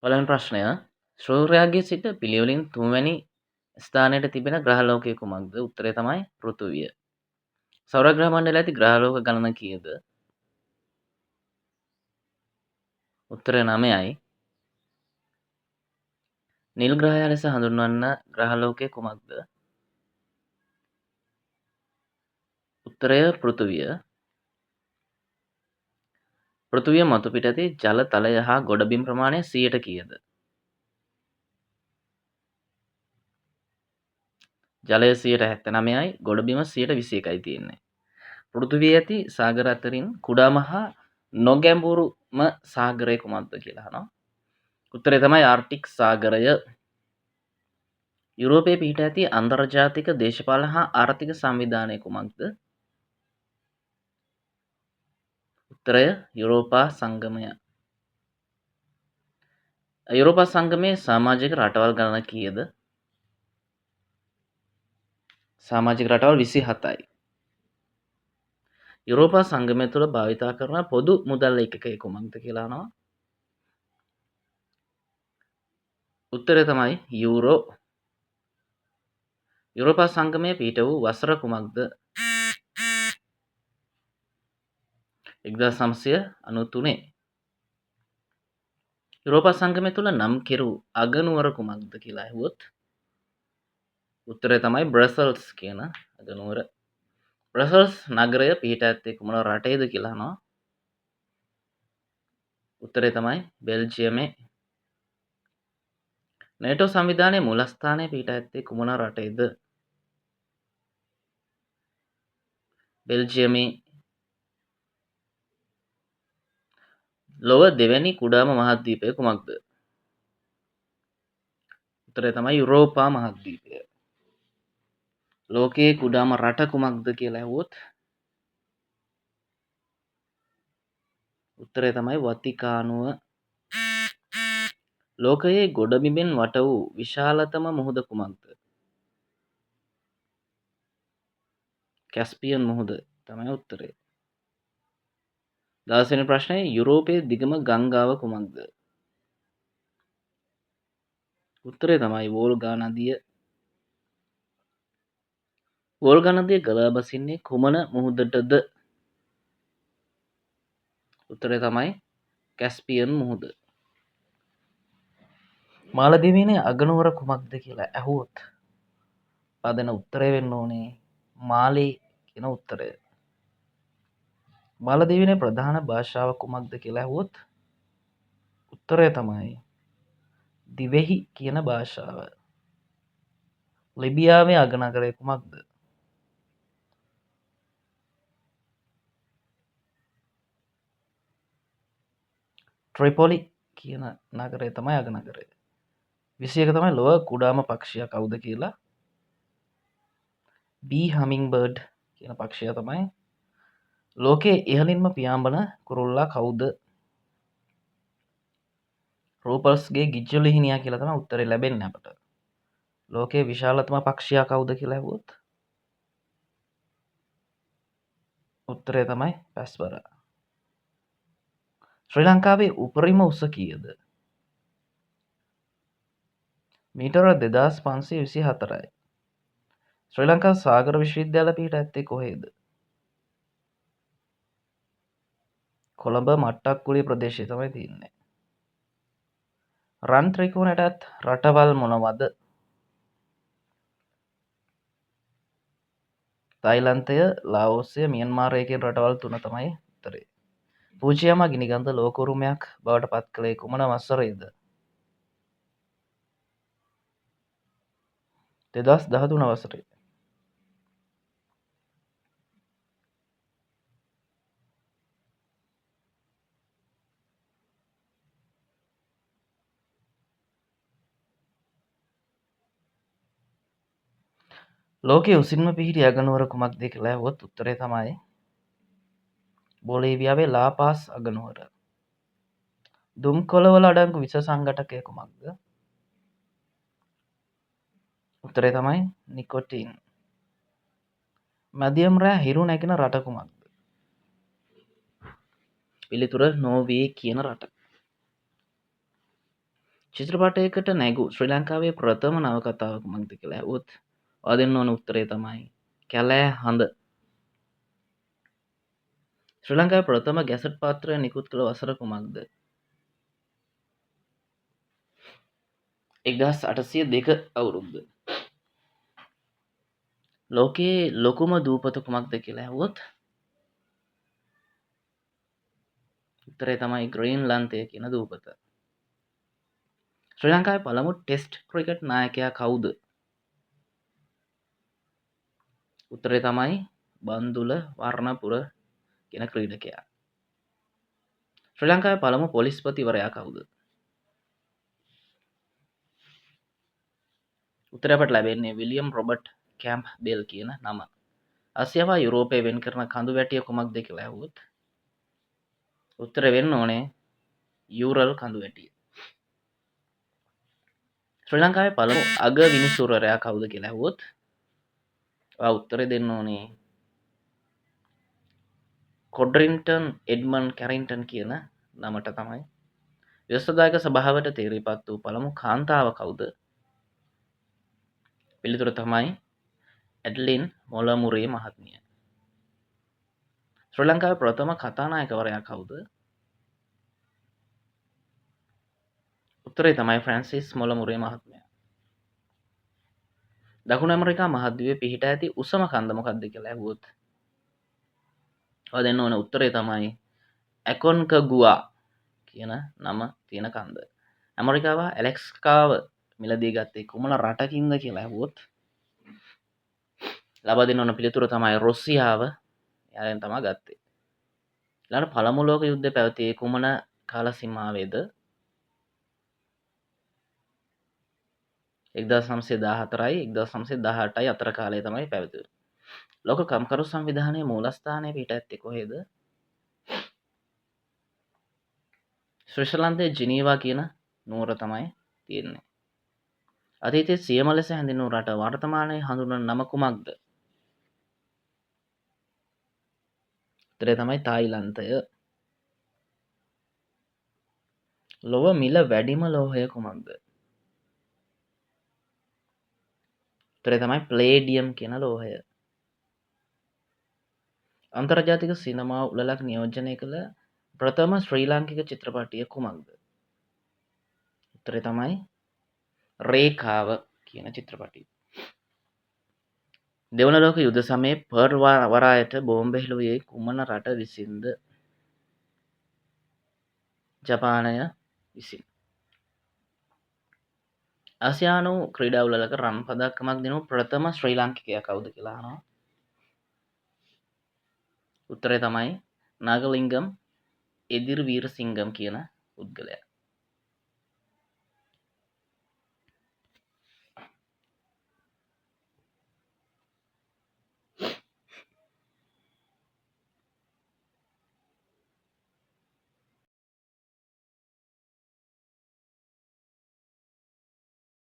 පළවෙනි ප්‍රශ්නය සූර්යාගේ සිට පිළිවෙලින් තුන්වැනි ස්ථානයට තිබෙන ග්‍රහලෝකය කුමක්ද? උත්තරය තමයි පෘථුවිය. සෞරග්‍රහ මණ්ඩලයේ ඇති ග්‍රහලෝක ගණන කීයද? උත්තරය 9යි. නිල් ග්‍රහයා ලෙස හඳුන්වන ග්‍රහලෝකය කුමක්ද? උත්තරය පෘථුවිය. පෘථුවිය මතු පිට ඇති ජල තලය හා ගොඩබිම් ප්‍රමාණය 100ට කීයද? ජලය 79යි, ගොඩබිම 21යි තියෙන්නේ. පෘථුවියේ ඇති සාගර අතරින් කුඩාම හා නොගැඹුරුම සාගරය කුමක්ද කියලා අහනවා. උත්තරය තමයි ආර්ටික් සාගරය. යුරෝපයේ පිහිට ඇති අන්තර්ජාතික දේශපාලන හා ආර්ථික සංවිධානය කුමක්ද? උත්තරය යුරෝපා සංගමය. යුරෝපා සංගමයේ සමාජික රටවල් ගණන කීයද? සමාජික රටවල් 27යි. යුරෝපා සංගමය තුළ භාවිතා කරන පොදු මුදල් ඒකකය කුමක්ද කියලා අහනවා. උත්තරය තමයි යූරෝ. යුරෝපා සංගමයේ පිහිට වූ වසර කුමක්ද? 1993. යුරෝපා සංගමය තුළ නම් කෙරූ අගනුවර කුමක්ද කියලා ඇහුවොත් උත්තරය තමයි බ්‍රසල්ස් කියන අගනුවර. බ්‍රසල්ස් නගරය පිහිට ඇත්තේ කුමන රටේද කියලා අහනවා. උත්තරය තමයි බෙල්ජියමේ. නේටෝ සංවිධානයේ මූලස්ථානය පිහිට ඇත්තේ කුමන රටේද? බෙල්ජියමේ. ලොව දෙවැනි කුඩාම මහද්වීපය කුමක්ද? උත්තරය තමයි යුරෝපා මහද්වීපය. ලෝකයේ කුඩාම රට කුමක්ද කියලා ඇහුවොත් උත්තරය තමයි වතිකානුව. ලෝකයේ ගොඩබිමෙන් වට වූ විශාලතම මුහුද කුමක්ද? කැස්පියන් මුහුද තමයි උත්තරය. 16 වෙනි ප්‍රශ්නය යුරෝපයේ දිගම ගංගාව කුමක්ද? උත්තරය තමයි වෝල්ගා නදිය. වෝල්ගා නදිය ගලා බසින්නේ කුමන මුහුදටද? උත්තරය තමයි කැස්පියන් මුහුද. මාලදිවයිනේ අගනුවර කුමක්ද කියලා ඇහුවොත් පදන උත්තරය වෙන්න ඕනේ මාලේ කියන උත්තරය. මාලදිවයිනේ ප්‍රධාන භාෂාව කුමක්ද කියලා ඇහුවොත් උත්තරය තමයි දිවෙහි කියන භාෂාව. ලිබියාවේ අගනගරය කුමක්ද? ට්‍රිපොලි කියන නගරය තමයි අගනගරය. 21 තමයි ලොව කුඩාම පක්ෂියා කවුද කියලා. බී හමිං බර්ඩ් කියන පක්ෂියා තමයි. ලෝකයේ ඉහළින්ම පියාඹන කුරුල්ලා කවුද? රූපල්ස්ගේ ගිජ්ජොලි හිනියා කියලා තමයි උත්තරේ ලැබෙන්නේ අපට. ලෝකයේ විශාලතම පක්ෂියා කවුද කියලා ඇහුවොත් උත්තරය තමයි පැස්බරා. ශ්‍රී ලංකාවේ උපරිම උස කීයද? මීටර 2524යි. ශ්‍රී ලංකා සාගර විශ්වවිද්‍යාල පිහිට ඇත්තේ කොහේද? කොළඹ මට්ටක්කුලේ ප්‍රදේශයේ තමයි තියෙන්නේ. රන් ත්‍රිකෝණයටත් රටවල් මොනවද? තායිලන්තය, ලාෝසය, මියන්මාරය කියන රටවල් තුන තමයි උත්තරේ. පූජියාමා ගිනිගන්ධ ලෝක උරුමයක් බවට පත් කළේ කුමන වසරේද? 2013 වසරේ. ලෝකයේ උසින්ම පිහිටි අගනුවර කුමක්ද කියලා ඇහුවොත් උත්තරය තමයි බොලීවියාවේ ලා පාස් අගනුවර. දුම් කොළවල අඩංගු විස සංඝටකය කුමක්ද? උත්තරය තමයි නිකොටින්. මධ්‍යම රෑ හිරු නැගෙන රට කුමක්ද? පිළිතුර නෝර්වේ කියන රට. චිත්‍රපටයකට නැගූ ශ්‍රී ලංකාවේ ප්‍රථම නවකතාව කුමක්ද කියලා ඇහුවොත් ඔයා දෙන්න ඕන උත්තරේ තමයි කැලෑ හඳ. ශ්‍රී ලංකාවේ ප්‍රථම ගැසට් පත්‍රය නිකුත් කළ වසර කුමක්ද? 1802 අවුරුද්ද. ලෝකයේ ලොකුම දූපත කුමක්ද කියලා ඇහුවොත් උත්තරේ තමයි ග්‍රීන්ලන්තය කියන දූපත. ශ්‍රී ලංකාවේ පළමු ටෙස්ට් ක්‍රිකට් නායකයා කවුද? උත්තරේ තමයි බන්දුල වර්ණපුර කියන ක්‍රීඩකයා. ශ්‍රී ලංකාවේ පළමු පොලිස්පතිවරයා කවුද? උත්තරය අපට ලැබෙන්නේ විලියම් රොබර්ට් කැම්ප්බෙල් කියන නම. ආසියාව යුරෝපය වෙන් කරන කඳු වැටිය කුමක්ද කියලා ඇහුවොත් උත්තරය වෙන්න ඕනේ යූරල් කඳු වැටිය. ශ්‍රී ලංකාවේ පළමු අග විනිසුරුවරයා කවුද කියලා ඇහුවොත් ඔයා උත්තරේ දෙන්න ඕනේ කොඩ්රින්ටන් එඩ්මන් කැරින්ටන් කියන නමට තමයි. ව්‍යවස්ථාදායක සභාවට තේරීපත් වූ පළමු කාන්තාව කවුද? පිළිතුර තමයි ඇඩ්ලින් මොලමුරේ මහත්මිය. ශ්‍රී ලංකාවේ ප්‍රථම කතානායකවරයා කවුද? උත්තරේ තමයි ෆ්‍රැන්සිස් මොලමුරේ මහත්මයා. දකුණු ඇමරිකා මහද්වීපයේ පිහිටා ඇති උසම කන්ද මොකක්ද කියලා ඇහුවොත් ඔයා දෙන්න ඕන උත්තරේ තමයි ඇකොන්කගුවා කියන නම තියෙන කන්ද. ඇමරිකාව ඇලෙක්ස්කාව මිලදී ගත්තේ කුමන රටකින්ද කියලා ඇහුවොත් ලබා දෙන්න ඕන පිළිතුර තමයි රුසියාව. එයාගෙන් තමයි ගත්තේ. ඊළඟට පළමු ලෝක යුද්ධය පැවතියේ කුමන කාල සීමාවේද? 1914යි 1918යි අතර කාලය තමයි පැවතුනේ. ලෝක කම්කරු සංවිධානයේ මූලස්ථානය පිහිටා ඇත්තේ කොහෙද? ස්විට්සර්ලන්තයේ ජිනීවා කියන නුවර තමයි තියෙන්නේ. අතීතයේ සියම ලෙස හැඳින්වූ රට වර්තමානයේ හඳුන්වන නම කුමක්ද? උත්තරය තමයි තායිලන්තය. ලොව මිල වැඩිම ලෝහය කුමක්ද? උත්තරය තමයි ප්ලේඩියම් කියන ලෝහය. අන්තර්ජාතික සිනමා උළෙලක් නියෝජනය කළ ප්‍රථම ශ්‍රී ලාංකික චිත්‍රපටය කුමක්ද? උත්තරය තමයි රේඛාව කියන චිත්‍රපටිය. දෙවන ලෝක යුද්ධ සමයේ පර්ල් වරායට බෝම්බ හෙළුවේ කුමන රට විසින්ද? ජපානය විසින්. ආසියානු ක්‍රීඩා උළෙලක රන් පදක්කමක් දිනූ ප්‍රථම ශ්‍රී ලාංකිකයා කවුද කියලා අහනවා. උත්තරය තමයි නාගලිංගම් එදිරිවීරසිංගම් කියන පුද්ගලයා.